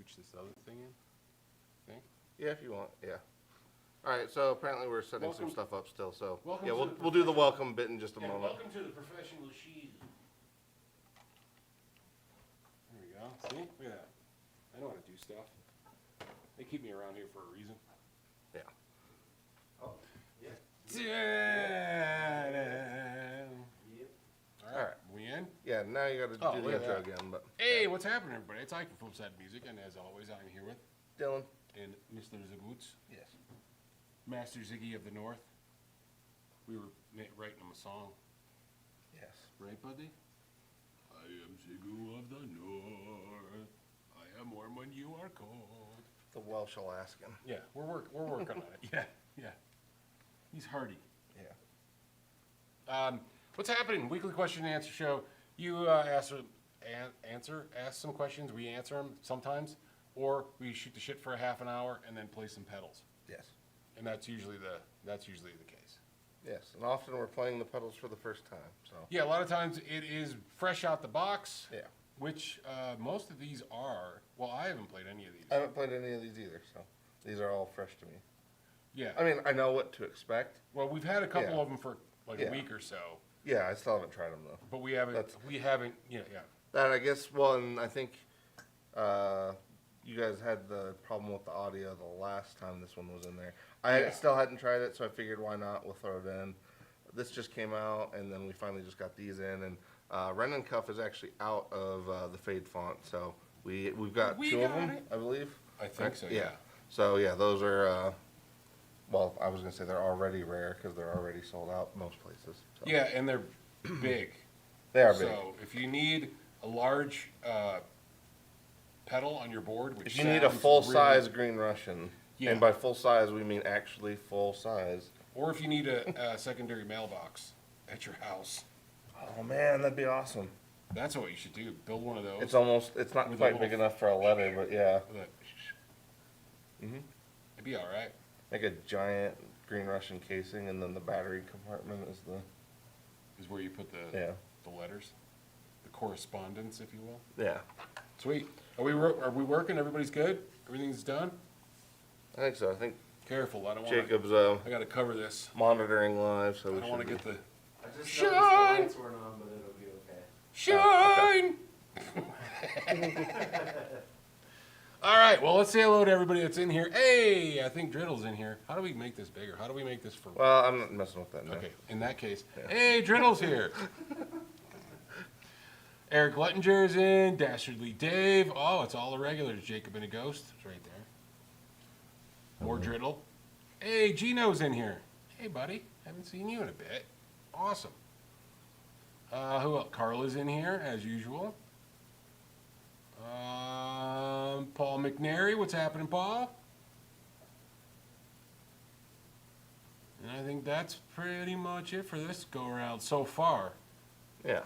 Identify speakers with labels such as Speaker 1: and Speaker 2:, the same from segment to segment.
Speaker 1: switch this other thing in? Think?
Speaker 2: Yeah, if you want. Yeah. All right. So apparently we're setting some stuff up still. So
Speaker 1: welcome
Speaker 2: yeah,
Speaker 1: to
Speaker 2: we'll do the welcome bit in just a
Speaker 1: Yeah,
Speaker 2: moment.
Speaker 1: welcome to the professional sheet. There we go. See? Look at that. I know how to do stuff. They keep me around here for a reason.
Speaker 2: Yeah.
Speaker 3: Oh, yeah.
Speaker 1: All right, we in?
Speaker 2: Yeah. Now you got to do the
Speaker 1: look at
Speaker 2: intro
Speaker 1: that.
Speaker 2: again. But
Speaker 1: Hey, what's happening, everybody? It's Ike from Flipside Music, and as always, I'm here with
Speaker 2: Dylan.
Speaker 1: and Mr. Zaboots,
Speaker 2: Yes.
Speaker 1: Master Ziggy of the North. We were writing him a song,
Speaker 2: Yes.
Speaker 1: right, buddy? I am Ziggy of the North. I am warm when you are cold.
Speaker 2: The Welsh Alaskan.
Speaker 1: Yeah, we're working on it. Yeah. He's hardy.
Speaker 2: Yeah.
Speaker 1: What's happening? Weekly question and answer show. You ask some questions. We answer them sometimes, or we shoot the shit for a half an hour and then play some pedals.
Speaker 2: Yes.
Speaker 1: And that's usually the case.
Speaker 2: Yes. And often we're playing the pedals for the first time. So.
Speaker 1: Yeah, a lot of times it is fresh out the box.
Speaker 2: Yeah.
Speaker 1: Which most of these are. Well, I haven't played any of these.
Speaker 2: I haven't played any of these either, so these are all fresh to me.
Speaker 1: Yeah.
Speaker 2: I mean, I know what to expect.
Speaker 1: Well, we've had a couple
Speaker 2: Yeah.
Speaker 1: of them for like a week or so.
Speaker 2: Yeah, I still haven't tried them though.
Speaker 1: But we haven't. Yeah.
Speaker 2: That I guess. Well, and I think you guys had the problem with the audio the last time this one was in there. I still hadn't tried it, so I figured why not? We'll throw it in. This just came out, and then we finally just got these in, and Wren and Cuff is actually out of the Fade font, so we've got two of them, I believe.
Speaker 1: I think so.
Speaker 2: Yeah. So yeah, those are. Well, I was gonna say they're already rare because they're already sold out most places. So.
Speaker 1: Yeah, and they're big.
Speaker 2: They are big.
Speaker 1: So if you need a large pedal on your board, which
Speaker 2: if you need a full-size
Speaker 1: really,
Speaker 2: Green Russian,
Speaker 1: yeah.
Speaker 2: and by full size we mean actually full size.
Speaker 1: Or if you need a secondary mailbox at your house.
Speaker 2: Oh man, that'd be awesome.
Speaker 1: That's what you should do. Build one of those.
Speaker 2: It's not quite big enough for a letter, but yeah.
Speaker 1: It'd be all right.
Speaker 2: Like a giant Green Russian casing, and then the battery compartment is the.
Speaker 1: Is where you put the letters, the correspondence, if you will.
Speaker 2: Yeah.
Speaker 1: Sweet. Are we working? Everybody's good. Everything's done.
Speaker 2: I think so. I think
Speaker 1: Careful. I don't want.
Speaker 2: Jacob's
Speaker 1: I got to cover this.
Speaker 2: monitoring live, so
Speaker 1: I
Speaker 2: we
Speaker 1: don't want to
Speaker 2: should
Speaker 1: get the.
Speaker 3: I just
Speaker 1: Shine!
Speaker 3: noticed the lights weren't on, but it'll be okay.
Speaker 1: Shine! All right, well, let's say hello to everybody that's in here. Hey, I think Driddle's in here. How do we make this bigger? How do we make this for...
Speaker 2: Well, I'm not messing with that now.
Speaker 1: Okay, in that case, hey, Driddle's here. Eric Luttinger's in, Dastardly Dave. Oh, it's all the regulars. Jacob and a Ghost. It's right there. More Driddle. Hey, Gino's in here. Hey, buddy. Haven't seen you in a bit. Awesome. Who else? Carla's in here, as usual. Paul McNary, what's happening, Paul? And I think that's pretty much it for this go-around so far.
Speaker 2: Yeah.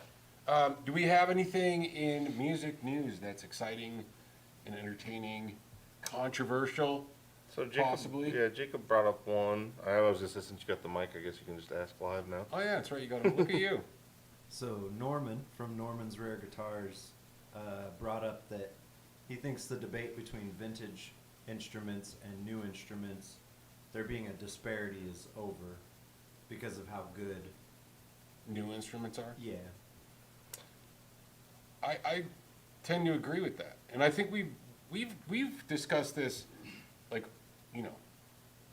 Speaker 1: Do we have anything in music news that's exciting and entertaining, controversial,
Speaker 2: So Jacob,
Speaker 1: possibly?
Speaker 2: Yeah, Jacob brought up one. I was just since you got the mic, I guess you can just ask live now.
Speaker 1: Oh, yeah, that's right. You got to look at you.
Speaker 3: So Norman from Norman's Rare Guitars brought up that he thinks the debate between vintage instruments and new instruments, there being a disparity, is over because of how good
Speaker 1: New instruments are?
Speaker 3: Yeah.
Speaker 1: I tend to agree with that. And I think we've discussed this, like, you know,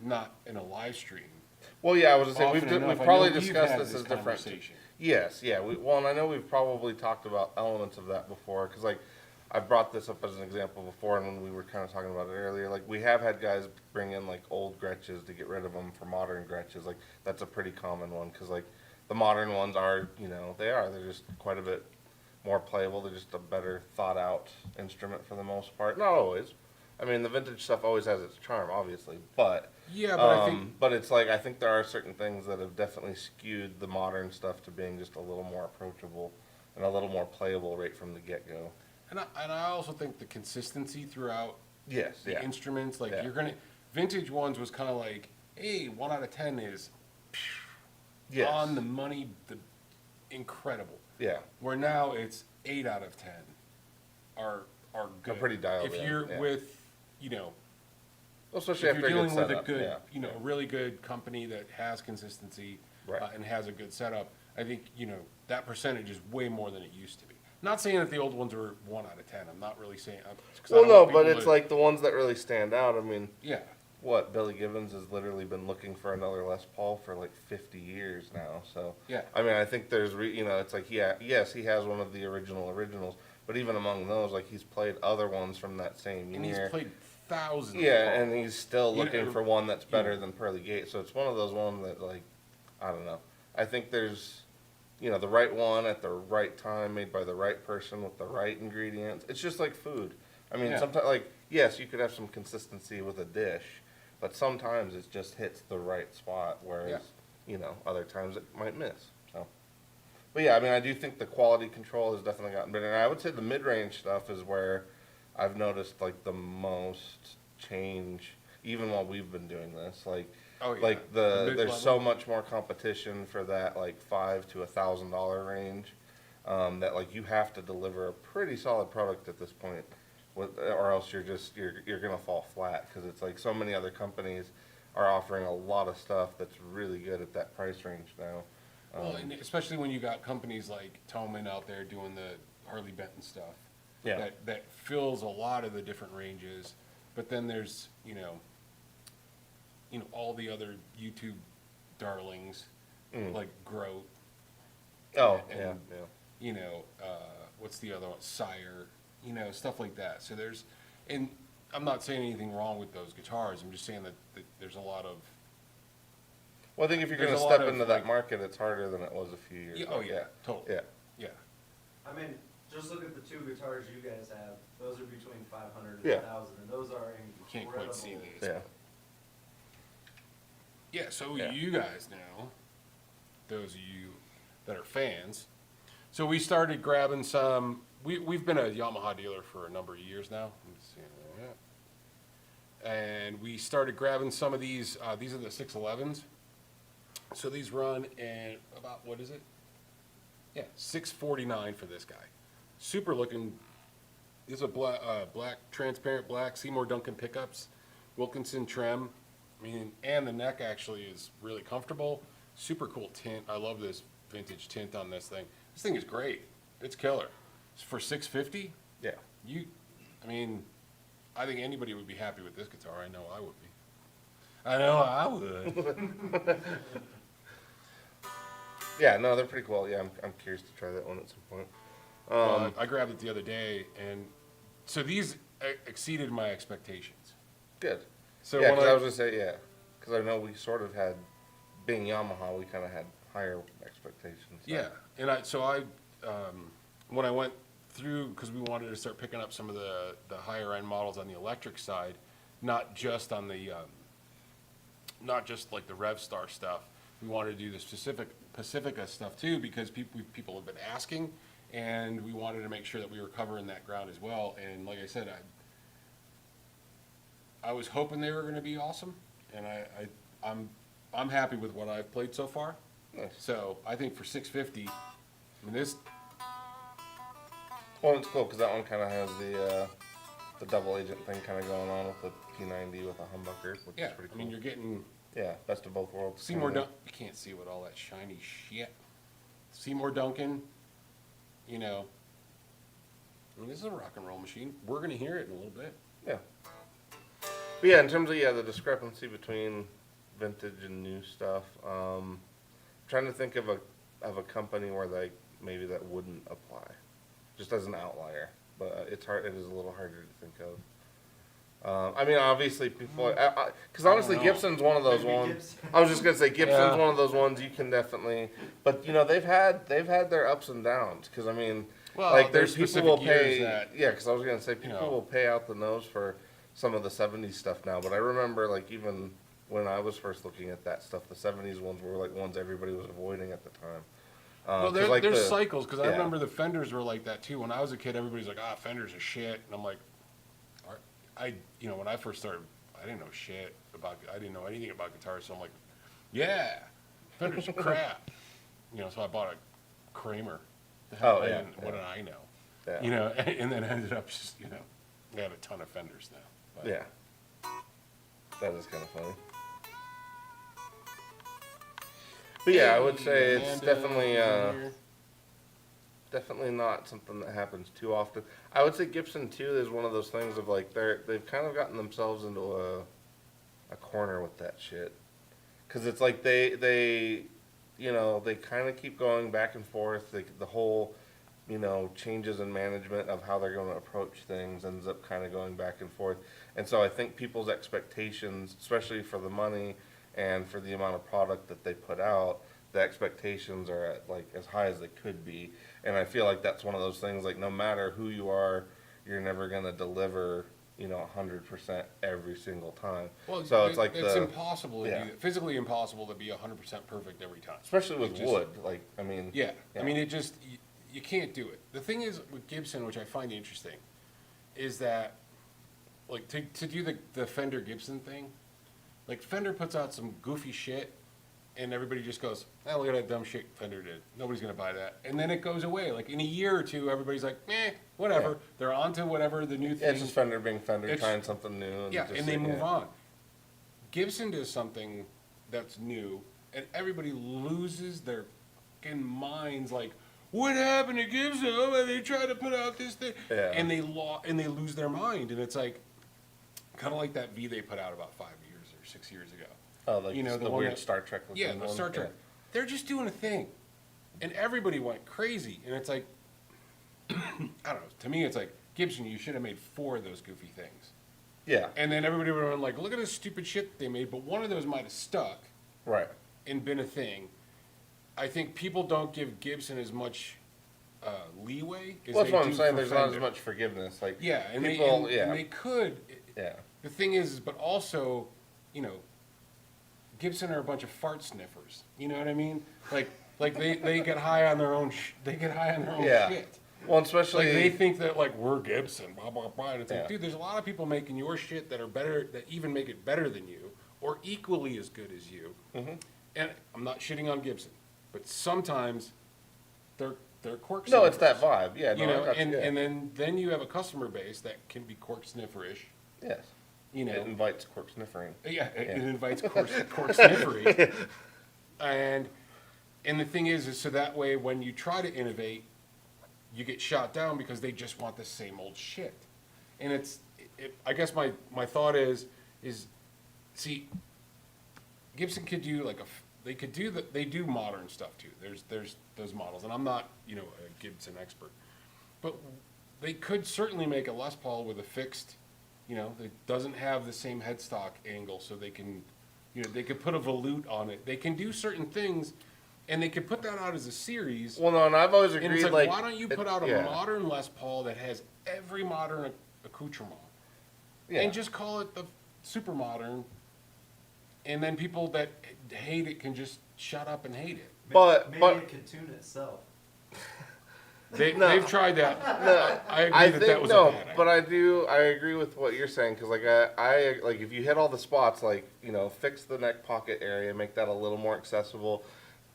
Speaker 1: not in a live stream.
Speaker 2: Well, yeah, I was gonna say
Speaker 1: Often enough.
Speaker 2: we've
Speaker 1: I
Speaker 2: probably
Speaker 1: know we've
Speaker 2: discussed
Speaker 1: had
Speaker 2: this as different.
Speaker 1: conversation.
Speaker 2: Yes, yeah. Well, and I know we've probably talked about elements of that before, because like I brought this up as an example before, and when we were kind of talking about it earlier, like we have had guys bring in like old Gretches to get rid of them for modern Gretches. Like that's a pretty common one, because like the modern ones are, they're just quite a bit more playable. They're just a better thought out instrument for the most part. Not always. I mean, the vintage stuff always has its charm, obviously, but
Speaker 1: Yeah, but I think...
Speaker 2: but it's like I think there are certain things that have definitely skewed the modern stuff to being just a little more approachable and a little more playable right from the get-go.
Speaker 1: And I also think the consistency throughout
Speaker 2: Yes,
Speaker 1: the
Speaker 2: yeah.
Speaker 1: instruments, like
Speaker 2: Yeah.
Speaker 1: you're gonna... Vintage ones was kind of like, hey, 1 out of 10 is
Speaker 2: Yes.
Speaker 1: on the money, incredible.
Speaker 2: Yeah.
Speaker 1: Where now it's 8 out of 10 are are good.
Speaker 2: pretty dialed
Speaker 1: If
Speaker 2: in,
Speaker 1: you're
Speaker 2: yeah.
Speaker 1: with, you know,
Speaker 2: Especially
Speaker 1: if
Speaker 2: after
Speaker 1: you're
Speaker 2: a good
Speaker 1: dealing with
Speaker 2: setup.
Speaker 1: a good,
Speaker 2: Yeah.
Speaker 1: you know, a really good company that has consistency
Speaker 2: Right.
Speaker 1: and has a good setup, I think, you know, that percentage is way more than it used to be. Not saying that the old ones were 1 out of 10. I'm not really saying. 'Cause I
Speaker 2: Well,
Speaker 1: don't
Speaker 2: no,
Speaker 1: want
Speaker 2: but
Speaker 1: people
Speaker 2: it's
Speaker 1: to-
Speaker 2: like the ones that really stand out. I mean,
Speaker 1: yeah,
Speaker 2: what, Billy Gibbons has literally been looking for another Les Paul for like 50 years now. So
Speaker 1: Yeah.
Speaker 2: I mean, I think there's you know, it's like, yeah, yes, he has one of the originals, but even among those, like, he's played other ones from that same
Speaker 1: and
Speaker 2: year.
Speaker 1: he's played thousands.
Speaker 2: Yeah,
Speaker 1: of
Speaker 2: and he's still
Speaker 1: You
Speaker 2: looking
Speaker 1: know,
Speaker 2: for one that's better
Speaker 1: yeah.
Speaker 2: than Pearly Gate. So it's one of those ones that, like, I don't know. I think there's, you know, the right one at the right time, made by the right person with the right ingredients. It's just like food. I mean,
Speaker 1: Yeah.
Speaker 2: sometimes, like, yes, you could have some consistency with a dish, but sometimes it just hits the right spot, whereas,
Speaker 1: Yeah.
Speaker 2: you know, other times it might miss. So, but yeah, I mean, I do think the quality control has definitely gotten better. And I would say the mid-range stuff is where I've noticed, like, the most change, even while we've been doing this. Like,
Speaker 1: Oh, yeah.
Speaker 2: like
Speaker 1: The mid-level.
Speaker 2: there's so much more competition for that, like, $500 to $1,000 range, that, like, you have to deliver a pretty solid product at this point, or else you're gonna fall flat, because it's like so many other companies are offering a lot of stuff that's really good at that price range now.
Speaker 1: Well, and especially when you got companies like Toman out there doing the Harley Benton stuff.
Speaker 2: Yeah.
Speaker 1: That fills a lot of the different ranges, but then there's, you know, all the other YouTube darlings, like Groat,
Speaker 2: Oh,
Speaker 1: and-
Speaker 2: yeah,
Speaker 1: you know, what's the other one? Sire, you know, stuff like that. So there's, and I'm not saying anything wrong with those guitars. I'm just saying that there's a lot of,
Speaker 2: well, I think if you're
Speaker 1: There's
Speaker 2: gonna
Speaker 1: a lot
Speaker 2: step
Speaker 1: of,
Speaker 2: into
Speaker 1: like-
Speaker 2: that market, it's harder than it was a few years
Speaker 1: yeah,
Speaker 2: ago.
Speaker 1: oh yeah, totally.
Speaker 2: Yeah.
Speaker 1: Yeah.
Speaker 3: I mean, just look at the two guitars you guys have. Those are between 500 and
Speaker 2: Yeah.
Speaker 3: 1,000, and those are
Speaker 1: You can't quite see
Speaker 3: incredible.
Speaker 1: these.
Speaker 2: Yeah.
Speaker 1: Yeah, so
Speaker 2: Yeah.
Speaker 1: you guys know, those of you that are fans. So we started grabbing some. We've been a Yamaha dealer for a number of years now. Let's see, and we started grabbing some of these. These are the 611s. So these run in about, what is it? Yeah, $649 for this guy. Super looking. These are black, transparent black Seymour Duncan pickups, Wilkinson trim. I mean, and the neck actually is really comfortable. Super cool tint. I love this vintage tint on this thing. This thing is great. It's killer. It's for $650.
Speaker 2: Yeah.
Speaker 1: I mean, I think anybody would be happy with this guitar. I know I would be. I know I would.
Speaker 2: Yeah, no, they're pretty cool. Yeah, I'm curious to try that one at some point.
Speaker 1: Well, I grabbed it the other day, and so these exceeded my expectations.
Speaker 2: Good.
Speaker 1: So
Speaker 2: yeah,
Speaker 1: when
Speaker 2: because I was gonna say, yeah, because I know we sort of had, being Yamaha, we kind of had higher expectations. So.
Speaker 1: Yeah, and when I went through, because we wanted to start picking up some of the higher end models on the electric side, not just on the, not just like the RevStar stuff. We wanted to do the Pacifica stuff too, because people have been asking, and we wanted to make sure that we were covering that ground as well. And like I said, I was hoping they were going to be awesome, and I'm happy with what I've played so far.
Speaker 2: Nice.
Speaker 1: So I think for $650, I mean this.
Speaker 2: Well, it's cool because that one kind of has the double agent thing kind of going on with the P90 with a humbucker, which
Speaker 1: Yeah,
Speaker 2: is pretty
Speaker 1: I
Speaker 2: cool.
Speaker 1: mean you're getting
Speaker 2: Yeah, best of both worlds.
Speaker 1: Seymour
Speaker 2: kinda.
Speaker 1: Duncan. You can't see with all that shiny shit. Seymour Duncan, you know. I mean, this is a rock and roll machine. We're gonna hear it in a little bit.
Speaker 2: Yeah. But yeah, in terms of the discrepancy between vintage and new stuff, trying to think of a company where like maybe that wouldn't apply, just as an outlier. But it's hard. It is a little harder to think of. I mean, obviously, people. Because honestly,
Speaker 1: know.
Speaker 2: Gibson's one of those
Speaker 3: Maybe
Speaker 2: ones.
Speaker 3: Gibson.
Speaker 2: I was just gonna say Gibson's
Speaker 1: Yeah.
Speaker 2: one of those ones you can definitely. But you know, they've had their ups and downs. Because I mean,
Speaker 1: Well,
Speaker 2: like
Speaker 1: there's
Speaker 2: people
Speaker 1: specific
Speaker 2: will
Speaker 1: years
Speaker 2: pay.
Speaker 1: that,
Speaker 2: Yeah, because I was gonna say people
Speaker 1: know.
Speaker 2: will pay out the nose for some of the '70s stuff now. But I remember like even when I was first looking at that stuff, the '70s ones were like ones everybody was avoiding at the time.
Speaker 1: Well,
Speaker 2: 'cause, like,
Speaker 1: there's
Speaker 2: the-
Speaker 1: cycles because I
Speaker 2: yeah.
Speaker 1: remember the Fenders were like that too. When I was a kid, everybody's like, Fenders are shit, and I'm like, when I first started, I didn't know shit about. I didn't know anything about guitars, so I'm like, yeah, Fenders are crap. So I bought a Kramer. The hell,
Speaker 2: Oh, yeah,
Speaker 1: what did I know?
Speaker 2: Yeah.
Speaker 1: And then ended up just They have a ton of fenders now. But
Speaker 2: Yeah. That is kind of funny. But yeah, I would say it's
Speaker 1: Amanda
Speaker 2: definitely
Speaker 1: is in here.
Speaker 2: definitely not something that happens too often. I would say Gibson too is one of those things of like they've kind of gotten themselves into a corner with that shit. Cuz it's like they you know, they kind of keep going back and forth. The whole, you know, changes in management of how they're going to approach things ends up kind of going back and forth. And so I think people's expectations, especially for the money and for the amount of product that they put out, the expectations are at like as high as they could be. And I feel like that's one of those things, like no matter who you are, you're never going to deliver, you know, 100% every single time.
Speaker 1: Well,
Speaker 2: so it's like
Speaker 1: it's impossible to
Speaker 2: yeah.
Speaker 1: do, physically impossible to be 100% perfect every time.
Speaker 2: especially with
Speaker 1: It just-
Speaker 2: wood, like I mean,
Speaker 1: Yeah,
Speaker 2: Yeah.
Speaker 1: I mean, it just, you can't do it. The thing is with Gibson, which I find interesting, is that, like, to do the Fender Gibson thing, like, Fender puts out some goofy shit, and everybody just goes, oh, look at that dumb shit Fender did. Nobody's going to buy that. And then it goes away. Like, in a year or two, everybody's like, whatever.
Speaker 2: Yeah.
Speaker 1: They're on to whatever the new thing.
Speaker 2: it's just Fender being Fender,
Speaker 1: It's-
Speaker 2: trying something new. And
Speaker 1: Yeah,
Speaker 2: just
Speaker 1: and they
Speaker 2: like,
Speaker 1: move
Speaker 2: yeah.
Speaker 1: on. Gibson does something that's new, and everybody loses their fucking minds. Like, what happened to Gibson? Oh, they tried to put out this thing,
Speaker 2: Yeah.
Speaker 1: and they lose their mind. And it's like kind of like that V they put out about 5 years or 6 years ago.
Speaker 2: Oh, like
Speaker 1: You know,
Speaker 2: the
Speaker 1: the one
Speaker 2: weird
Speaker 1: that-
Speaker 2: Star Trek.
Speaker 1: Yeah,
Speaker 2: looking
Speaker 1: the
Speaker 2: one?
Speaker 1: Star Trek. They're just doing a thing, and everybody went crazy. And it's like, I don't know. To me, it's like, Gibson, you should have made 4 of those goofy things.
Speaker 2: Yeah,
Speaker 1: And then everybody would have been like, look at this stupid shit they made, but one of those might have stuck
Speaker 2: right.
Speaker 1: and been a thing. I think people don't give Gibson as much leeway as
Speaker 2: Well, that's
Speaker 1: they
Speaker 2: what I'm
Speaker 1: do
Speaker 2: saying.
Speaker 1: for
Speaker 2: There's not as
Speaker 1: Fender.
Speaker 2: much forgiveness. Like
Speaker 1: Yeah, and,
Speaker 2: people,
Speaker 1: they,
Speaker 2: yeah,
Speaker 1: and they could.
Speaker 2: yeah,
Speaker 1: The thing is, but also, you know, Gibson are a bunch of fart sniffers. You know what I mean? Like they get high on their own. They get high on their own
Speaker 2: Yeah.
Speaker 1: shit.
Speaker 2: Well, especially
Speaker 1: Like they think that like we're Gibson, blah blah blah. And it's
Speaker 2: Yeah.
Speaker 1: like, dude, there's a lot of people making your shit that are better, that even make it better than you, or equally as good as you.
Speaker 2: Mhm.
Speaker 1: And I'm not shitting on Gibson, but sometimes they're cork.
Speaker 2: no, it's that
Speaker 1: sniffers,
Speaker 2: vibe. Yeah,
Speaker 1: You
Speaker 2: no,
Speaker 1: know,
Speaker 2: that's
Speaker 1: and
Speaker 2: good.
Speaker 1: and then you have a customer base that can be cork snifferish.
Speaker 2: yes,
Speaker 1: You know,
Speaker 2: it invites cork sniffering.
Speaker 1: yeah, it
Speaker 2: Yeah.
Speaker 1: invites cork sniffery. And the thing is so that way when you try to innovate, you get shot down because they just want the same old shit. And I guess my thought is, see, Gibson could do like they do modern stuff too. There's those models, and I'm not, you know, a Gibson expert, but they could certainly make a Les Paul with a fixed, you know, that doesn't have the same headstock angle, so they can, you know, they could put a volute on it. They can do certain things, and they could put that out as a series.
Speaker 2: Well, no, and I've always
Speaker 1: And
Speaker 2: agreed.
Speaker 1: it's like, why don't you
Speaker 2: it-
Speaker 1: put out a
Speaker 2: yeah.
Speaker 1: modern Les Paul that has every modern accoutrement,
Speaker 2: Yeah.
Speaker 1: and just call it the super modern, and then people that hate it can just shut up and hate it.
Speaker 2: But-
Speaker 3: maybe
Speaker 2: but-
Speaker 3: it could tune itself.
Speaker 2: No.
Speaker 1: They've tried that.
Speaker 2: No,
Speaker 1: I agree
Speaker 2: I
Speaker 1: that
Speaker 2: think
Speaker 1: that was
Speaker 2: no,
Speaker 1: a bad
Speaker 2: but
Speaker 1: idea.
Speaker 2: I agree with what you're saying because like I like if you hit all the spots, like, you know, fix the neck pocket area, make that a little more accessible,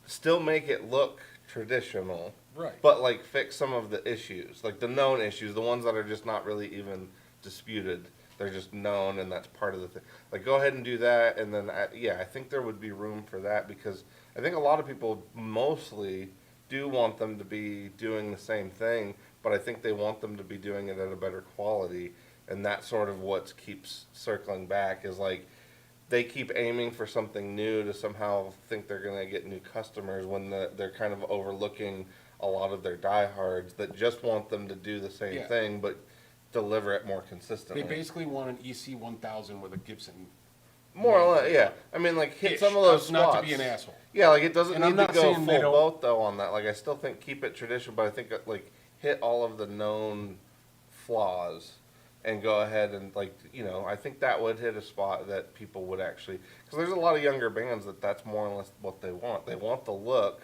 Speaker 2: still make it look traditional,
Speaker 1: Right.
Speaker 2: but like fix some of the issues, like the known issues, the ones that are just not really even disputed. They're just known, and that's part of the thing. Like, go ahead and do that, and then I think there would be room for that because I think a lot of people mostly do want them to be doing the same thing, but I think they want them to be doing it at a better quality, and that's sort of what keeps circling back is like they keep aiming for something new to somehow think they're going to get new customers when they're kind of overlooking a lot of their diehards that just want them to do the same
Speaker 1: Yeah.
Speaker 2: thing but deliver it more
Speaker 1: They
Speaker 2: consistently.
Speaker 1: basically want an EC-1000 with a Gibson.
Speaker 2: More or less, yeah. I mean, like hit some of those spots.
Speaker 1: Not to be an asshole.
Speaker 2: Yeah, like it doesn't
Speaker 1: And I'm
Speaker 2: need to
Speaker 1: not
Speaker 2: go
Speaker 1: saying
Speaker 2: full
Speaker 1: they don't-
Speaker 2: boat though on that. Like I still think keep it traditional, but I think like hit all of the known flaws and go ahead and like, you know, I think that would hit a spot that people would actually, because there's a lot of younger bands that's more or less what they want. They want the look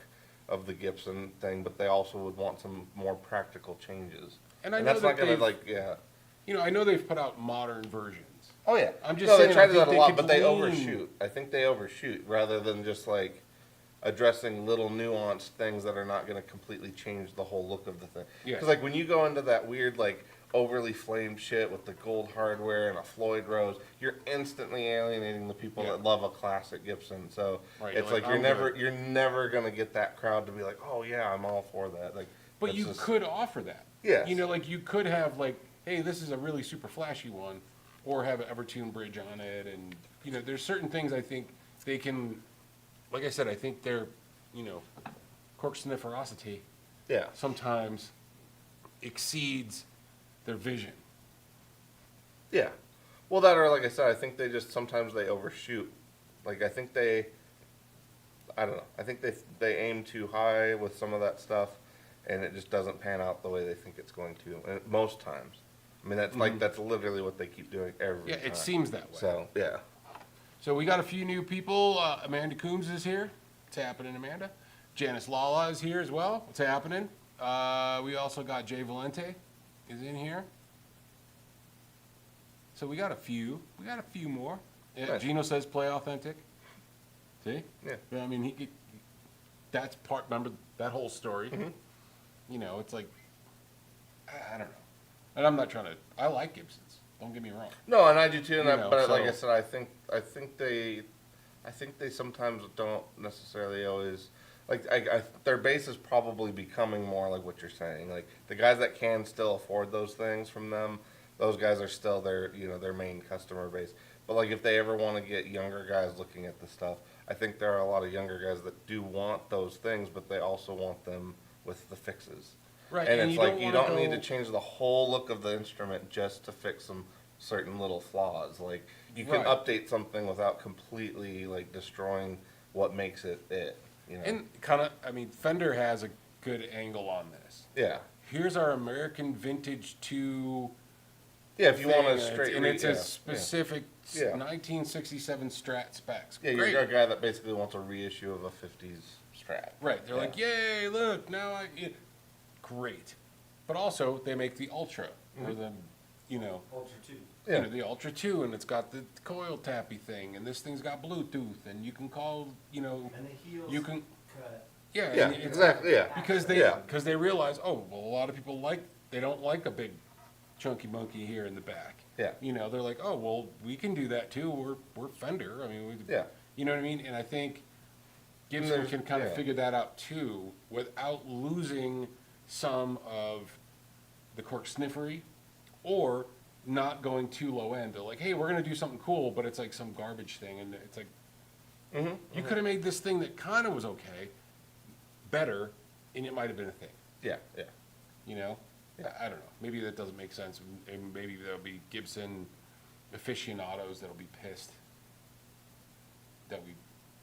Speaker 2: of the Gibson thing, but they also would want some more practical changes.
Speaker 1: And I know
Speaker 2: that's
Speaker 1: that
Speaker 2: not gonna
Speaker 1: they've-
Speaker 2: like, yeah.
Speaker 1: You know, I know they've put out modern versions.
Speaker 2: Oh yeah.
Speaker 1: I'm just
Speaker 2: no,
Speaker 1: saying,
Speaker 2: they try
Speaker 1: I
Speaker 2: to
Speaker 1: think
Speaker 2: do that a
Speaker 1: they
Speaker 2: lot,
Speaker 1: could
Speaker 2: but they
Speaker 1: lean-
Speaker 2: overshoot. I think they overshoot rather than just like addressing little nuanced things that are not going to completely change the whole look of the thing.
Speaker 1: Yeah.
Speaker 2: Because like when you go into that weird like overly flamed shit with the gold hardware and a Floyd Rose, you're instantly alienating the people
Speaker 1: Yeah.
Speaker 2: that love a classic Gibson. So
Speaker 1: Right,
Speaker 2: it's
Speaker 1: you're
Speaker 2: like
Speaker 1: like, I'm
Speaker 2: you're never gonna get that crowd to be like, oh yeah, I'm all for that. Like,
Speaker 1: But
Speaker 2: that's
Speaker 1: you
Speaker 2: just-
Speaker 1: could offer that.
Speaker 2: Yes.
Speaker 1: You know, like you could have like, hey, this is a really super flashy one, or have an Evertune bridge on it, and you know, there's certain things I think they can. Like I said, I think their, you know, cork snifferosity
Speaker 2: yeah,
Speaker 1: sometimes exceeds their vision.
Speaker 2: yeah. Well, that or like I said, I think they just sometimes they overshoot. Like I think I don't know. I think they aim too high with some of that stuff, and it just doesn't pan out the way they think it's going to. And most times, I mean, that's like that's literally what they keep doing every
Speaker 1: Yeah,
Speaker 2: time.
Speaker 1: it seems that way.
Speaker 2: So yeah,
Speaker 1: So we got a few new people. Amanda Coombs is here. What's happening, Amanda? Janice Lala is here as well. What's happening? We also got Jay Valente is in here. So we got a few. We got a few more. Yeah,
Speaker 2: Nice.
Speaker 1: Gino says play authentic. See?
Speaker 2: Yeah.
Speaker 1: I mean, that's part. Remember that whole story.
Speaker 2: Mm-hmm.
Speaker 1: You know, it's like I don't know. And I'm not trying to. I like Gibsons. Don't get me wrong.
Speaker 2: no, and I do too. And
Speaker 1: You
Speaker 2: I,
Speaker 1: know,
Speaker 2: but like I
Speaker 1: so-
Speaker 2: said, I think they sometimes don't necessarily always. Like their base is probably becoming more like what you're saying. Like the guys that can still afford those things from them, those guys are still their main customer base. But like if they ever want to get younger guys looking at the stuff, I think there are a lot of younger guys that do want those things, but they also want them with the fixes.
Speaker 1: Right,
Speaker 2: And
Speaker 1: and
Speaker 2: it's
Speaker 1: you
Speaker 2: like
Speaker 1: don't
Speaker 2: you
Speaker 1: wanna
Speaker 2: don't need to
Speaker 1: go-
Speaker 2: change the whole look of the instrument just to fix some certain little flaws. Like you can
Speaker 1: Right.
Speaker 2: update something without completely like destroying what makes it. You know?
Speaker 1: And kind of, I mean, Fender has a good angle on this.
Speaker 2: Yeah.
Speaker 1: Here's our American Vintage 2
Speaker 2: Yeah, if you want
Speaker 1: thing,
Speaker 2: a straight
Speaker 1: and
Speaker 2: read,
Speaker 1: it's
Speaker 2: yeah,
Speaker 1: a specific
Speaker 2: Yeah.
Speaker 1: 1967 Strat specs.
Speaker 2: Yeah,
Speaker 1: Great.
Speaker 2: you're a guy that basically wants a reissue of a 50s Strat.
Speaker 1: Right, they're
Speaker 2: Yeah.
Speaker 1: like, yay, look, now great. But also, they make the Ultra, or the, you know,
Speaker 3: Ultra 2.
Speaker 2: Yeah.
Speaker 1: you know, the Ultra 2, and it's got the coil tappy thing, and this thing's got Bluetooth, and you can call, you know,
Speaker 3: And the heels
Speaker 1: you can,
Speaker 3: cut.
Speaker 1: yeah.
Speaker 2: Yeah,
Speaker 1: and it's-
Speaker 2: exactly, yeah.
Speaker 1: Because
Speaker 2: Yeah.
Speaker 1: they realize, oh, well, a lot of people they don't like a big chunky monkey here in the back.
Speaker 2: Yeah.
Speaker 1: You know, they're like, oh, well, we can do that too. We're Fender. I mean,
Speaker 2: Yeah.
Speaker 1: You know what I mean? And I think Gibson
Speaker 2: there's-
Speaker 1: can kind of
Speaker 2: yeah.
Speaker 1: figure that out too, without losing some of the cork sniffery, or not going too low end. They're like, hey, we're gonna do something cool, but it's like some garbage thing, and it's like,
Speaker 2: Mm-hmm.
Speaker 1: you could have made this thing that kind of was okay, better, and it might have been a thing.
Speaker 2: Yeah, yeah.
Speaker 1: You know, I don't know. Maybe that doesn't make sense, and maybe there'll be Gibson aficionados that'll be pissed that we,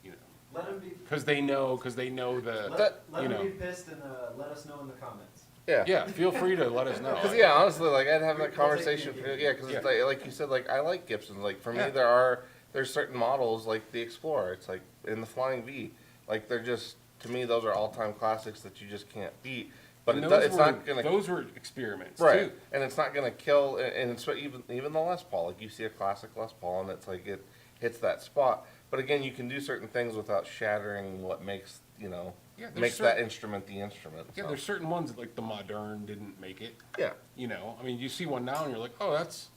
Speaker 1: you know,
Speaker 3: Let them be.
Speaker 1: because they know the,
Speaker 3: Let
Speaker 1: you
Speaker 3: them
Speaker 1: know,
Speaker 3: be pissed and let us know in the comments.
Speaker 2: Yeah.
Speaker 1: yeah. Feel free to let us know.
Speaker 2: Because yeah, honestly, like I'd have that
Speaker 3: We'll take
Speaker 2: conversation.
Speaker 3: the
Speaker 2: For,
Speaker 3: idea.
Speaker 2: yeah, because
Speaker 1: Yeah.
Speaker 2: it's like you said, like I like Gibsons. Like for
Speaker 1: Yeah.
Speaker 2: me, there's certain models like the Explorer. It's like in the Flying V. Like they're just to me those are all time classics that you just can't beat. But
Speaker 1: And
Speaker 2: it's not gonna
Speaker 1: those were experiments
Speaker 2: right,
Speaker 1: too.
Speaker 2: and it's not gonna kill. And it's even the Les Paul. Like you see a classic Les Paul, and it's like it hits that spot. But again, you can do certain things without shattering what makes
Speaker 1: Yeah, there's
Speaker 2: makes that instrument the instrument.
Speaker 1: Yeah,
Speaker 2: so.
Speaker 1: there's certain ones that, like the Modern didn't make it.
Speaker 2: Yeah.
Speaker 1: You know, I mean, you see one now and you're like, oh, that's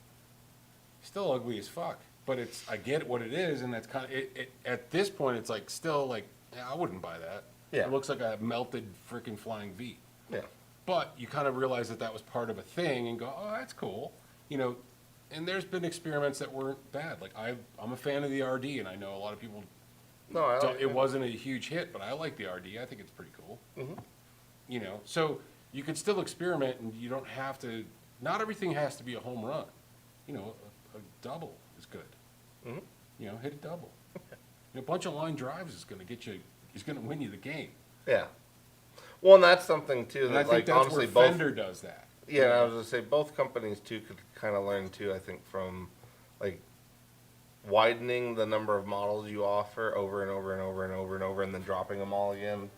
Speaker 1: still ugly as fuck. But I get what it is, and that's kind of it. At this point, it's like still like, yeah, I wouldn't buy that.
Speaker 2: Yeah.
Speaker 1: It looks like a melted freaking Flying V.
Speaker 2: Yeah.
Speaker 1: But you kind of realize that was part of a thing, and go, oh, that's cool. You know, and there's been experiments that weren't bad. Like I'm a fan of the RD, and I know a lot of people.
Speaker 2: No, I like
Speaker 1: It wasn't a huge hit, but I like the RD. I think it's pretty cool.
Speaker 2: Mhm.
Speaker 1: You know, so you can still experiment, and you don't have to. Not everything has to be a home run. You know, a double is good.
Speaker 2: Mhm.
Speaker 1: You know, hit a double. A bunch of line drives is going to get you. Is going to win you the game.
Speaker 2: Yeah. Well, and that's something too
Speaker 1: And I
Speaker 2: that
Speaker 1: think
Speaker 2: like
Speaker 1: that's
Speaker 2: honestly
Speaker 1: where
Speaker 2: both.
Speaker 1: Fender does that.
Speaker 2: Yeah, and I was gonna say both companies too could kind of learn too. I think from like widening the number of models you offer over and over and over and over and over, and then dropping them all again,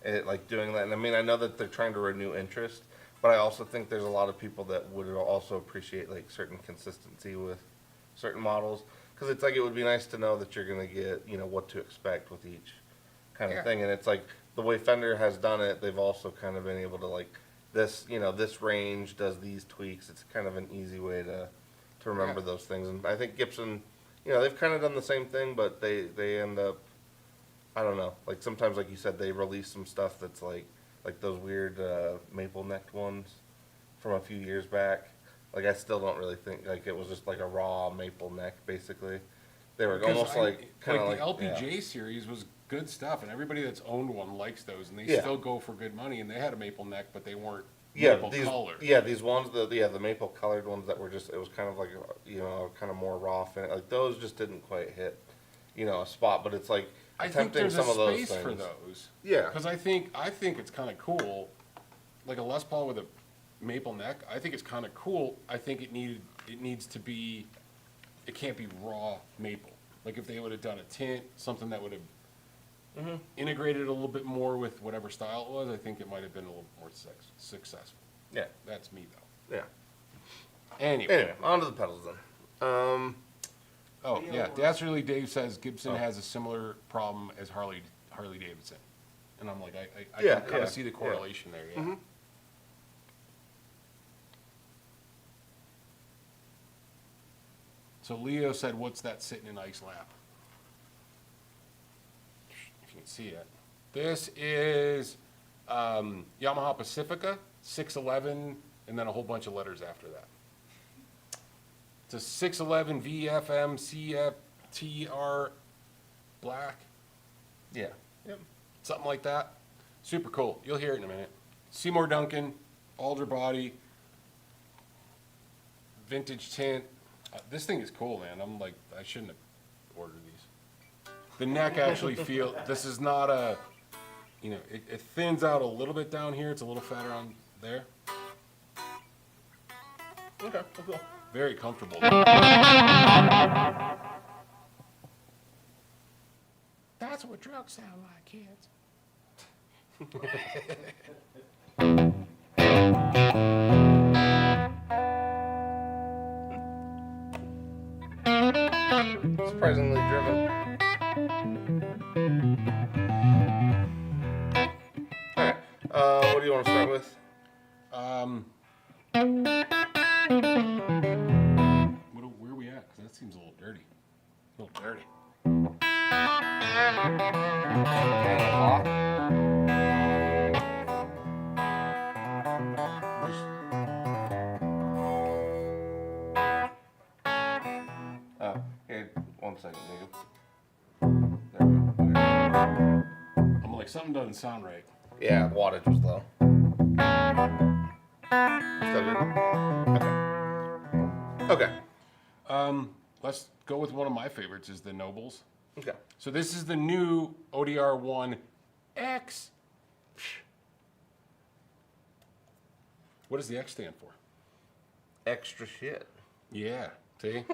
Speaker 2: and like doing that. And I mean, I know that they're trying to renew interest, but I also think there's a lot of people that would also appreciate like certain consistency with certain models, because it's like it would be nice to know that you're gonna get what to expect with each kind of
Speaker 1: Yeah.
Speaker 2: thing. And it's like the way Fender has done it, they've also kind of been able to like this, this range does these tweaks. It's kind of an easy way to remember those things. And I think Gibson, they've kind of done the same thing, but they end up, I don't know, like sometimes, like you said, they release some stuff that's like those weird maple necked ones from a few years back. Like I still don't really think like it was just like a raw maple neck basically. They were almost kind of
Speaker 1: the LPJ series was good stuff, and everybody that's owned one likes those, and they still go for good money. And they had a maple neck, but they weren't maple colored.
Speaker 2: Yeah, these ones, the maple colored ones that were just, it was kind of like kind of more raw fin. Like those just didn't quite hit a spot. But it's like
Speaker 1: I think there's a space for those.
Speaker 2: Yeah,
Speaker 1: because I think it's kind of cool, like a Les Paul with a maple neck. I think it's kind of cool. I think it needs to be. It can't be raw maple. Like if they would have done a tint, something that would have integrated a little bit more with whatever style it was, I think it might have been a little more successful.
Speaker 2: Yeah.
Speaker 1: That's me though.
Speaker 2: Yeah.
Speaker 1: Anyway,
Speaker 2: on to the pedals then.
Speaker 1: Oh yeah, Dastardly Dave says Gibson has a similar problem as Harley Davidson, and I'm like, I can kind of see the correlation there. Yeah. So Leo said, "What's that sitting in Ike's lap?" If you can see it, this is Yamaha Pacifica 611, and then a whole bunch of letters after that. It's a 611 VFM CFTR black.
Speaker 2: Yeah. Yep.
Speaker 1: Something like that. Super cool. You'll hear it in a minute. Seymour Duncan, Alder body, vintage tint. This thing is cool, man. I'm like, I shouldn't have ordered these. The neck actually this is not a, it thins out a little bit down here. It's a little fatter on there.
Speaker 2: Okay, cool.
Speaker 1: Very comfortable. That's what drugs sound like, kids.
Speaker 2: Surprisingly driven. Alright, what do you want to start with?
Speaker 1: Where are we at? Because that seems a little dirty. A little dirty.
Speaker 2: Here, 1 second, Jacob. There we go.
Speaker 1: I'm like, something doesn't sound right.
Speaker 2: Yeah, wattage was low. Still good? Okay.
Speaker 1: Let's go with one of my favorites, is the Nobles.
Speaker 2: Okay.
Speaker 1: So this is the new ODR-1X. What does the X stand for?
Speaker 2: Extra shit.
Speaker 1: Yeah, see?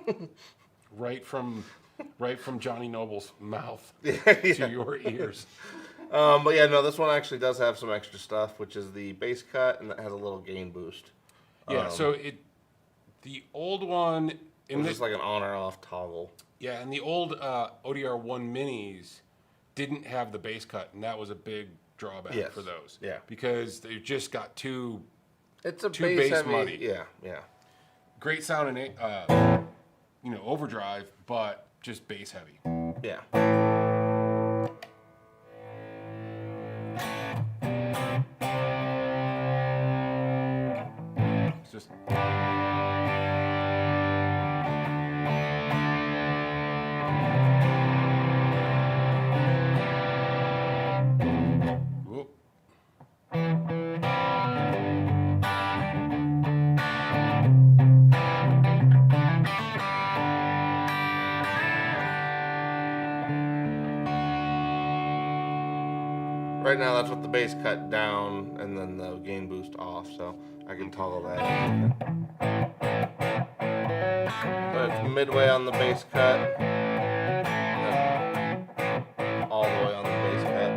Speaker 1: right from Johnny Noble's mouth to your ears.
Speaker 2: But yeah, no, this one actually does have some extra stuff, which is the bass cut, and it has a little gain boost.
Speaker 1: Yeah, so the old one,
Speaker 2: It was just like an on or off toggle.
Speaker 1: Yeah, and the old ODR-1 minis didn't have the bass cut, and that was a big drawback for those.
Speaker 2: Yeah.
Speaker 1: Because they just got too
Speaker 2: It's a
Speaker 1: bass
Speaker 2: bass heavy.
Speaker 1: muddy.
Speaker 2: Yeah.
Speaker 1: great sound in overdrive, but just bass heavy.
Speaker 2: Yeah.
Speaker 1: It's just whoop.
Speaker 2: Right now, that's with the bass cut down and then the gain boost off, so I can toggle that. So it's midway on the bass cut, then all the way on the bass cut.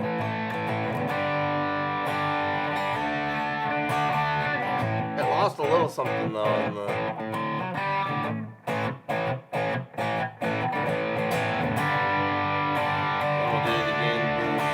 Speaker 2: It lost a little something though in the. We'll do the gain boost.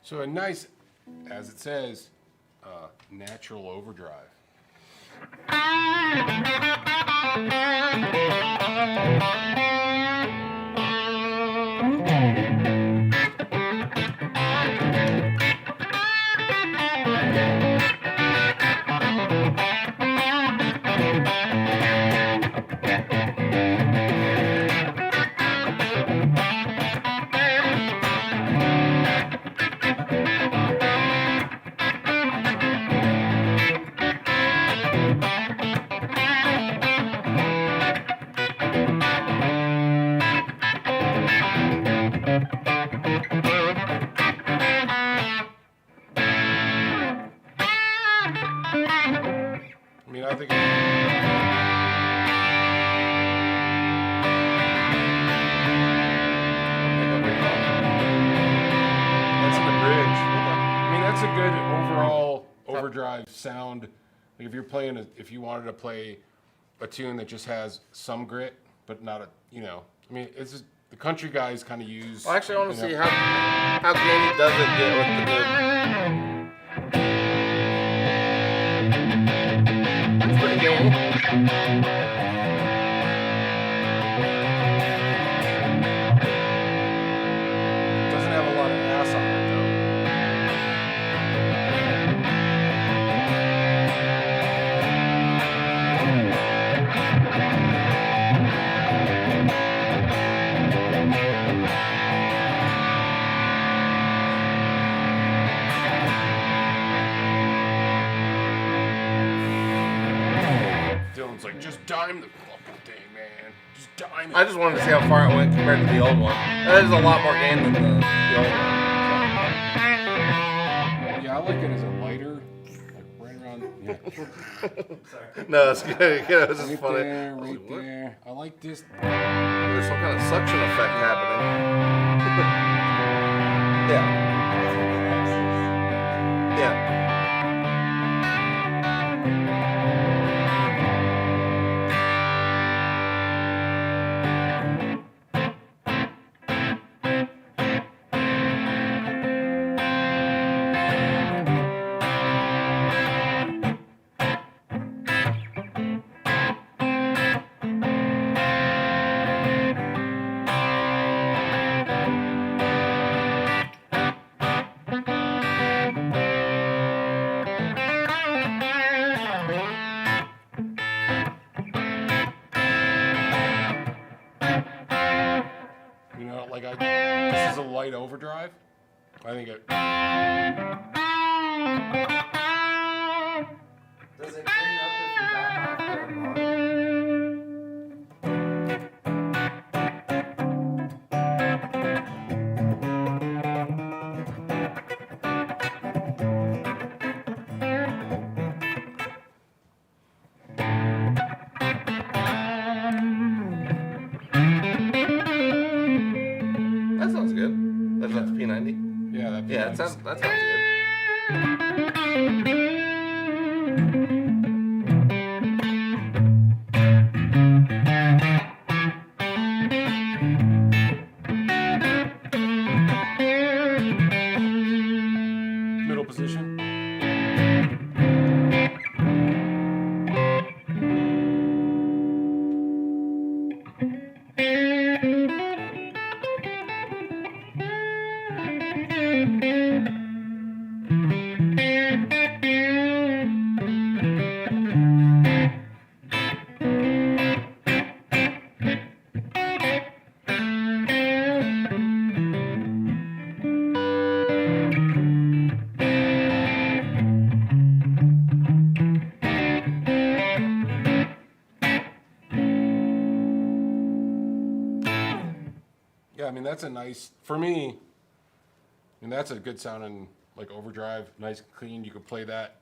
Speaker 1: So a nice, as it says, natural overdrive. I mean, I think that's in the bridge. I mean, that's a good overall overdrive sound. Like if you're playing, if you wanted to play a tune that just has some grit, but not a, you know, I mean, it's just, the country guys kind of use.
Speaker 2: Well, actually, I want to see how grainy does it get with the good. That's pretty grainy.
Speaker 1: Doesn't have a lot of ass on it though. Dylan's like, just dime the fucking thing, man. Just dime it.
Speaker 2: I just wanted to see how far it went compared to the old one. That is a lot more gain than the old one.
Speaker 1: Yeah, I like it as a lighter, like right around. Yeah.
Speaker 3: Sorry.
Speaker 2: No, it's good. Yeah, it's just
Speaker 1: Right
Speaker 2: funny.
Speaker 1: there, right there. I like this.
Speaker 2: There's some kind of suction effect happening. Yeah. Yeah.
Speaker 1: You know, like this is a light overdrive. I think it.
Speaker 3: Does it clean up if you back off the volume?
Speaker 2: That sounds good. That's the P90.
Speaker 1: Yeah, that.
Speaker 2: Yeah, that sounds good.
Speaker 1: Middle position. Yeah, I mean that's a nice for me. And that's a good sounding like overdrive, nice and clean. You could play that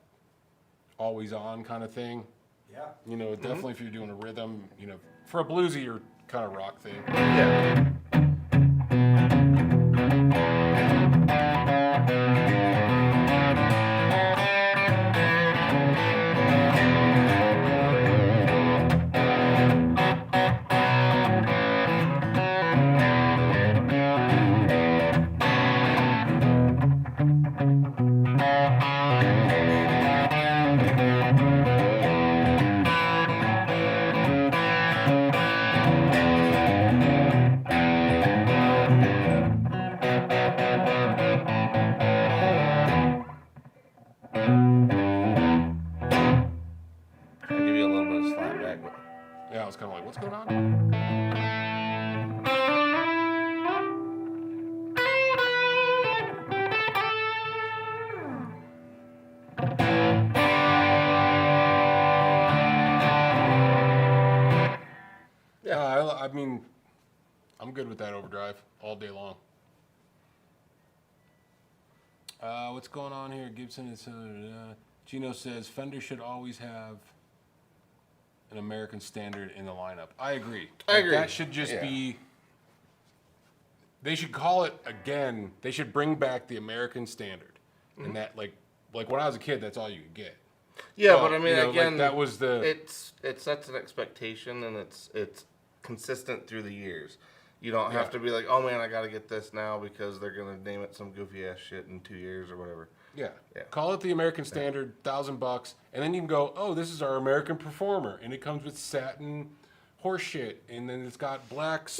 Speaker 1: always on kind of thing.
Speaker 3: Yeah.
Speaker 1: You know, definitely if you're doing a rhythm, you know, for a bluesy or kind of rock thing.
Speaker 2: Yeah.
Speaker 1: Yeah, I was kind of like, what's going on?
Speaker 2: Yeah.
Speaker 1: I mean, I'm good with that overdrive all day long. What's going on here? Gibson is. Gino says Fender should always have an American Standard in the lineup. I agree.
Speaker 2: I agree.
Speaker 1: That should just
Speaker 2: Yeah.
Speaker 1: be. They should call it again. They should bring back the American Standard, and that like when I was a kid, that's all you could get.
Speaker 2: Yeah,
Speaker 1: Well,
Speaker 2: but I mean,
Speaker 1: you know, like,
Speaker 2: again,
Speaker 1: that was the.
Speaker 2: it sets an expectation, and it's consistent through the years. You don't have
Speaker 1: Yeah.
Speaker 2: to be like, oh man, I got to get this now because they're gonna name it some goofy ass shit in 2 years or whatever.
Speaker 1: Yeah.
Speaker 2: Yeah.
Speaker 1: Call it the American Standard, $1,000, and then you can go, oh, this is our American Performer, and it comes with satin horse shit, and then it's got black,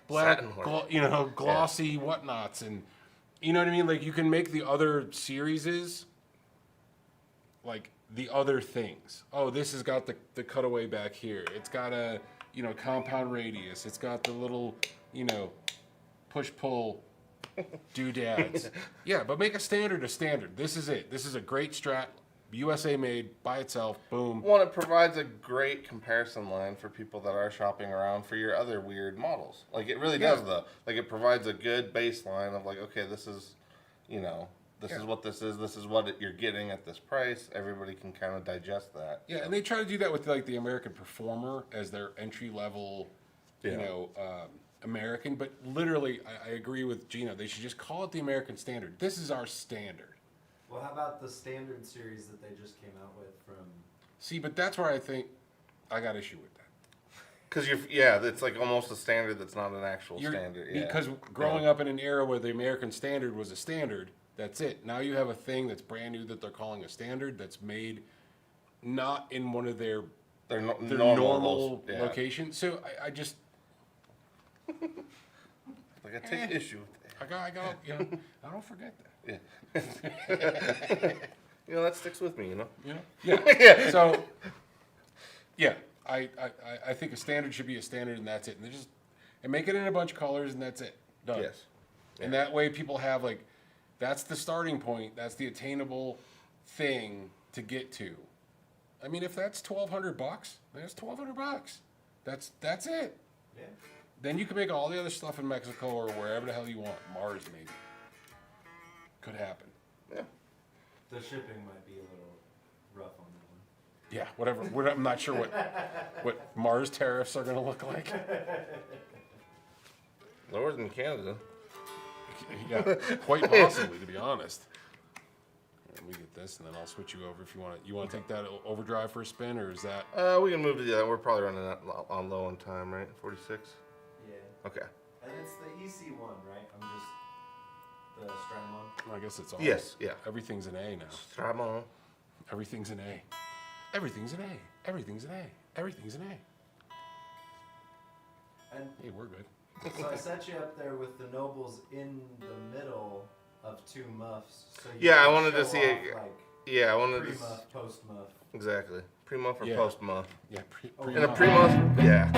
Speaker 1: black,
Speaker 2: Satin horse.
Speaker 1: glossy whatnots, and you know what I mean? Like you can make the other series like the other things. Oh, this has got the cutaway back here. It's got a compound radius. It's got the little push pull doodads. Yeah, but make a standard a standard. This is it. This is a great Strat, USA made by itself. Boom.
Speaker 2: One, it provides a great comparison line for people that are shopping around for your other weird models. Like it really does, though. Like it provides a good baseline of like, okay, this is, this is what this is. This is what you're getting at this price. Everybody can kind of digest that.
Speaker 1: Yeah, and they try to do that with like the American Performer as their entry level, American. But literally, I agree with Gino. They should just call it the American Standard. This is our standard.
Speaker 3: Well, how about the standard series that they just came out with from?
Speaker 1: See, but that's where I think I got issue with that.
Speaker 2: Because it's like almost a standard that's not an actual standard. Yeah.
Speaker 1: Because growing up in an era where the American Standard was a standard, that's it. Now you have a thing that's brand new that they're calling a standard that's made not in one of their normal locations. So I just
Speaker 2: like I take issue with that.
Speaker 1: I got I don't forget that.
Speaker 2: Yeah. That sticks with me,
Speaker 1: Yeah.
Speaker 2: Yeah.
Speaker 1: So yeah, I think a standard should be a standard and that's it. And make it in a bunch of colors and that's it. Done.
Speaker 2: Yes.
Speaker 1: And that way people have like that's the starting point. That's the attainable thing to get to. I mean, if that's $1,200, that's $1,200. That's it.
Speaker 3: Yeah.
Speaker 1: Then you can make all the other stuff in Mexico or wherever the hell you want. Mars, maybe. Could happen.
Speaker 2: Yeah.
Speaker 3: The shipping might be a little rough on that one.
Speaker 1: Yeah, whatever. I'm not sure what Mars tariffs are going to look like.
Speaker 2: Lower than Canada.
Speaker 1: Yeah, quite possibly, to be honest. Let me get this, and then I'll switch you over if you want. You want to take that overdrive for a spin, or is that?
Speaker 2: We can move to the other. We're probably running that on low on time, right? 46.
Speaker 3: Yeah.
Speaker 2: Okay.
Speaker 3: And it's the EC-1, right? I'm just the Strymon.
Speaker 1: I guess it's all.
Speaker 2: Yes. Yeah.
Speaker 1: Everything's an A now.
Speaker 2: Strymon.
Speaker 1: Everything's an A. Everything's an A. Everything's an A. Everything's an A.
Speaker 3: And
Speaker 1: Hey, we're good.
Speaker 3: so I set you up there with the Nobles in the middle of two muffs. So you
Speaker 2: Yeah, I
Speaker 3: can
Speaker 2: wanted to
Speaker 3: show
Speaker 2: see
Speaker 3: off,
Speaker 2: it.
Speaker 3: like
Speaker 2: Yeah, I wanted to.
Speaker 3: pre-muff, post-muff.
Speaker 2: Exactly. Pre-muff or
Speaker 1: Yeah.
Speaker 2: post-muff.
Speaker 1: Yeah.
Speaker 2: And a pre-muff. Yeah.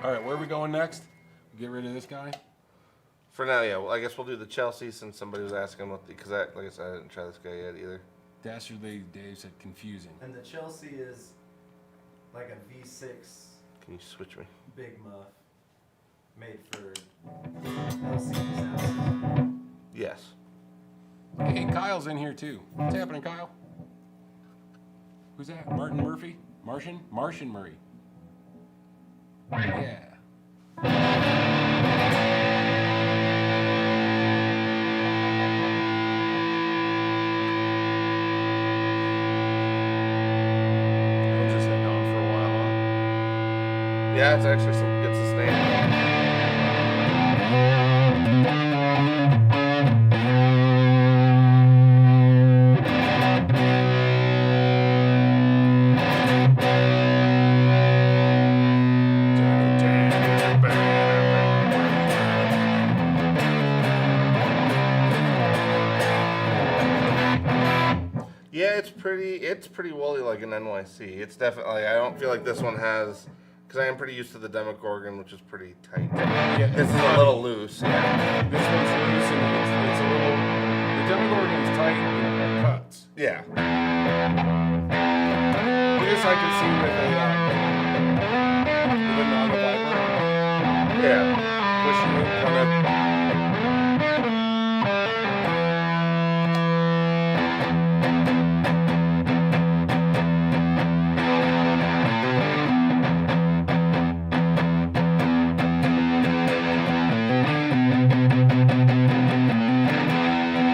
Speaker 1: All right, where are we going next? Get rid of this guy.
Speaker 2: For now, yeah. Well, I guess we'll do the Chelsea since somebody was asking about because like I said, I didn't try this guy yet either.
Speaker 1: Dastardly Dave said confusing.
Speaker 3: And the Chelsea is like a V6
Speaker 2: Can you switch me?
Speaker 3: big muff made for LCD sound.
Speaker 2: Yes.
Speaker 1: Hey, Kyle's in here too. What's happening, Kyle? Who's that? Martin Murphy? Martian Murray. Yeah. I'll just hang on for a while, huh?
Speaker 2: Yeah, it's actually some good sustain. Yeah, it's pretty woolly like an NYC. It's definitely, I don't feel like this one has Because I am pretty used to the Demogorgon, which is pretty tight.
Speaker 1: Yeah,
Speaker 2: This is a little loose. Yeah.
Speaker 1: This one's loose and it's a little. The Demogorgon's tight and it cuts.
Speaker 2: Yeah.
Speaker 1: This I can see with a non-viper.
Speaker 2: Yeah.
Speaker 1: Pushing it kind of.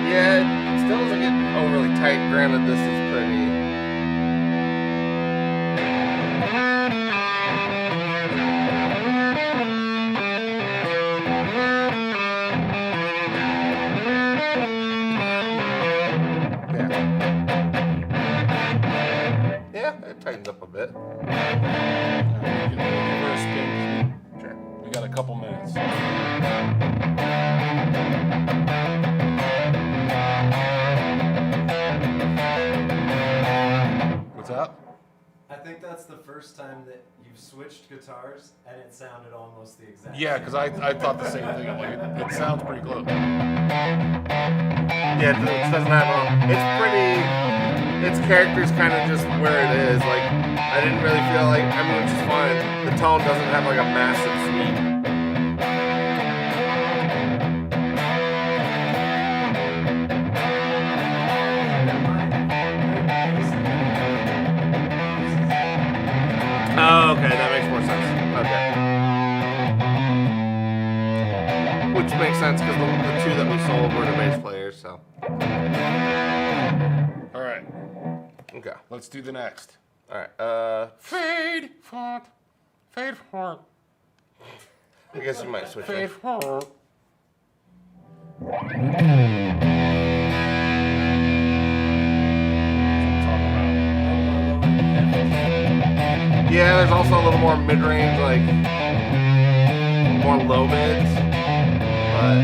Speaker 2: Yeah, it still doesn't get overly tight. Granted, this is pretty. Yeah, it tightens up a bit.
Speaker 1: Give her a spin.
Speaker 2: Sure.
Speaker 1: We got a couple minutes. What's up?
Speaker 3: I think that's the first time that you've switched guitars and it sounded almost the exact
Speaker 1: Yeah,
Speaker 3: same.
Speaker 1: because I thought the same thing. I'm like, it sounds pretty close.
Speaker 2: Yeah, it doesn't have it's pretty. Its character's kind of just where it is. Like, I didn't really feel like. I mean, which is fine. The tone doesn't have like a massive sweep. Oh, okay, that makes more sense. Okay. Which makes sense because the two that we sold were the bass players, so.
Speaker 1: All right,
Speaker 2: Okay.
Speaker 1: let's do the next.
Speaker 2: Alright,
Speaker 1: Fade font. Fade font.
Speaker 2: I guess you might switch
Speaker 1: Fade
Speaker 2: it.
Speaker 1: font.
Speaker 2: Yeah, there's also a little more mid-range, like, more low mids, but.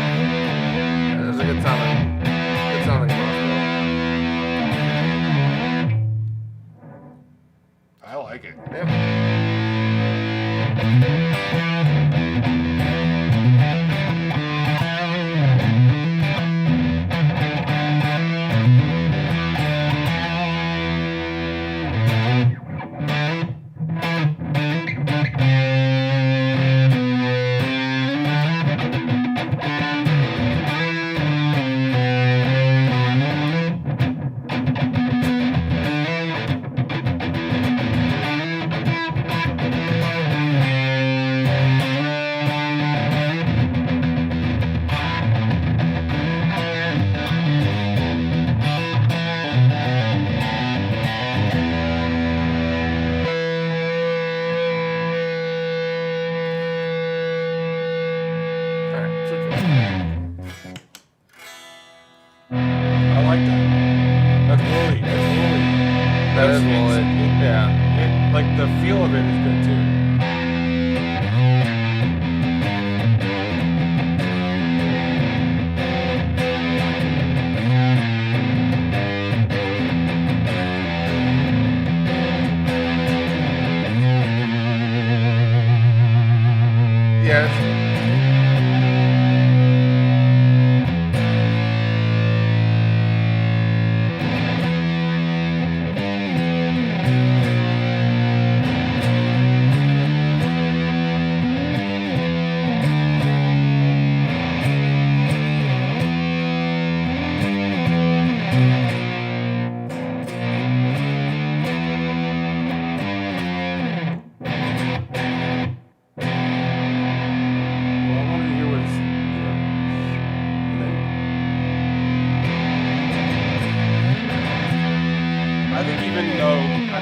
Speaker 2: That's a good sounding crossbow.
Speaker 1: I like it.
Speaker 2: Yep. Alright, switch it.
Speaker 1: I like that. That's woolly. That's woolly.
Speaker 2: That is
Speaker 1: It's-
Speaker 2: woolly. Yeah.
Speaker 1: Like the feel of it is good too.
Speaker 2: Yes.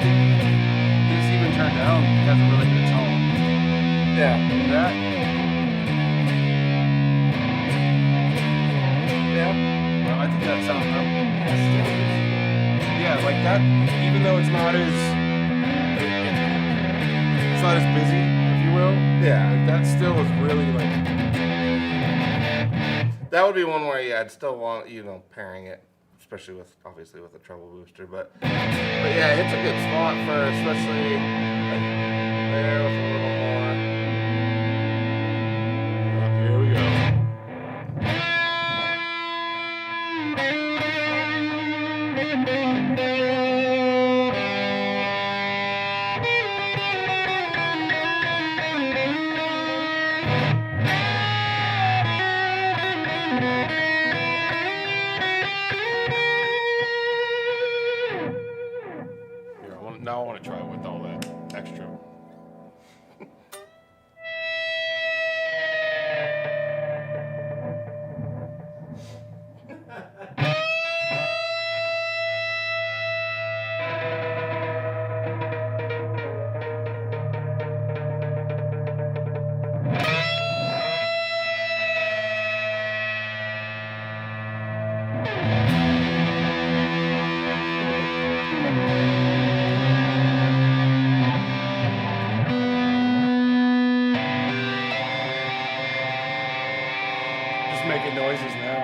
Speaker 1: this even turned down has a really good tone.
Speaker 2: Yeah.
Speaker 1: That,
Speaker 2: Yeah.
Speaker 1: well, I think that sounds real. Yeah, like that, even though it's not as busy, if you will.
Speaker 2: Yeah.
Speaker 1: Like that still is really like,
Speaker 2: That would be one where, yeah, I'd still want, pairing it, especially obviously with a treble booster. But yeah, it's a good spot for, especially like there with a little more.
Speaker 1: here we go. Now I want to try it with all that extra. Just making noises now.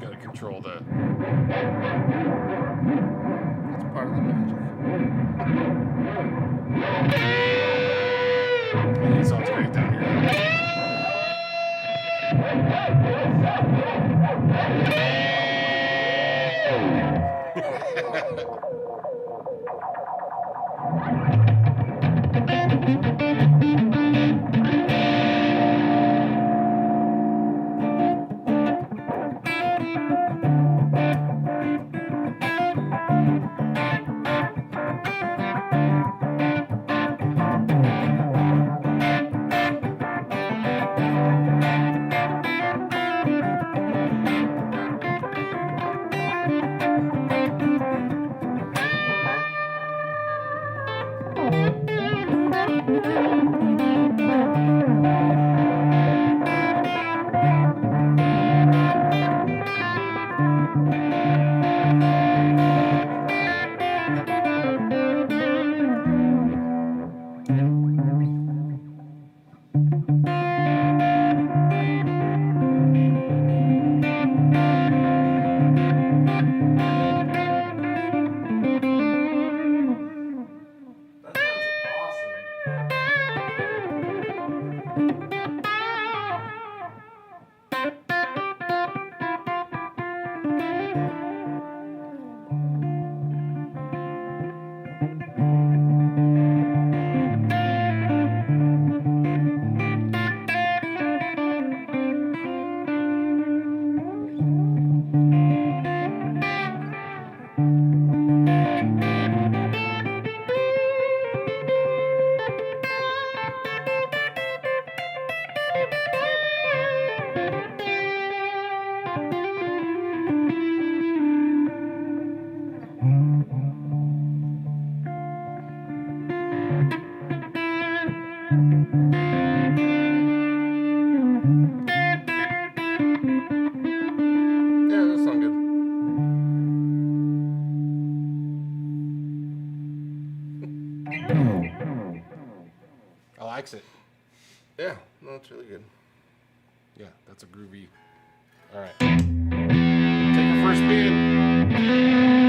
Speaker 1: Gotta control that.
Speaker 2: That's part of the magic.
Speaker 1: It sounds great down here.
Speaker 3: That sounds awesome.
Speaker 2: Yeah, that sounds good.
Speaker 1: I likes it.
Speaker 2: Yeah, no, it's really good.
Speaker 1: Yeah, that's a groovy. All right. Take your first spin.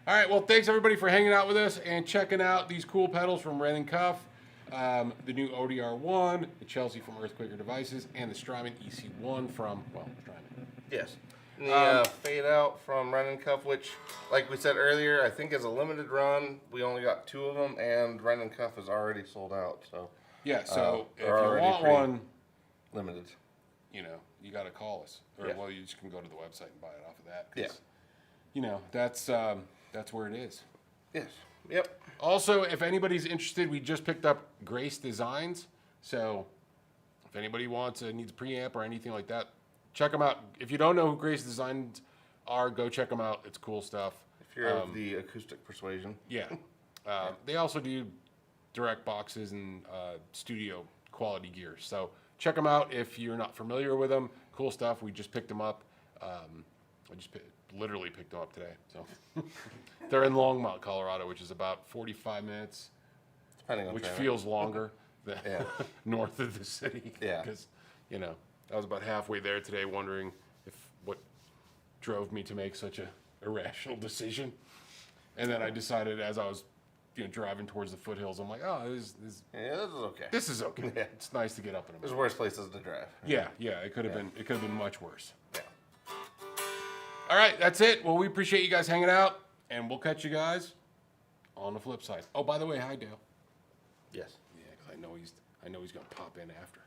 Speaker 1: All right, well, thanks everybody for hanging out with us and checking out these cool pedals from Wren and Cuff. The new ODR-1, the Chelsea from Earthquaker Devices, and the Strymon EC-1 from, well, Strymon.
Speaker 2: Yes. And the fade out from Wren and Cuff, which, like we said earlier, I think is a limited run. We only got 2 of them, and Wren and Cuff is already sold out. So
Speaker 1: Yeah, so if you
Speaker 2: they're already
Speaker 1: want
Speaker 2: pretty
Speaker 1: one,
Speaker 2: limited.
Speaker 1: you know, you got to call us. Or,
Speaker 2: Yeah.
Speaker 1: well, you just can go to the website and buy it off of that.
Speaker 2: Yeah.
Speaker 1: You know, that's where it is.
Speaker 2: Yes. Yep.
Speaker 1: Also, if anybody's interested, we just picked up Grace Designs. So if anybody needs a preamp or anything like that, check them out. If you don't know who Grace Designs are, go check them out. It's cool stuff.
Speaker 2: If you're of the acoustic persuasion.
Speaker 1: Yeah. They also do direct boxes and studio quality gear. So check them out if you're not familiar with them. Cool stuff. We just picked them up. I just literally picked them up today. So they're in Longmont, Colorado, which is about 45 minutes,
Speaker 2: Depending on
Speaker 1: which
Speaker 2: traffic.
Speaker 1: feels longer than
Speaker 2: Yeah.
Speaker 1: north of the city.
Speaker 2: Yeah.
Speaker 1: Because, you know, I was about halfway there today wondering what drove me to make such a irrational decision. And then I decided as I was driving towards the foothills, I'm like, oh,
Speaker 2: Yeah, this is okay.
Speaker 1: this is okay.
Speaker 2: Yeah.
Speaker 1: It's nice to get up in a
Speaker 2: There's
Speaker 1: morning.
Speaker 2: worse places to drive.
Speaker 1: Yeah, it could have been much worse.
Speaker 2: Yeah.
Speaker 1: All right, that's it. Well, we appreciate you guys hanging out, and we'll catch you guys on the flip side. Oh, by the way, hi Dale.
Speaker 2: Yes.
Speaker 1: Yeah, because I know he's gonna pop in after.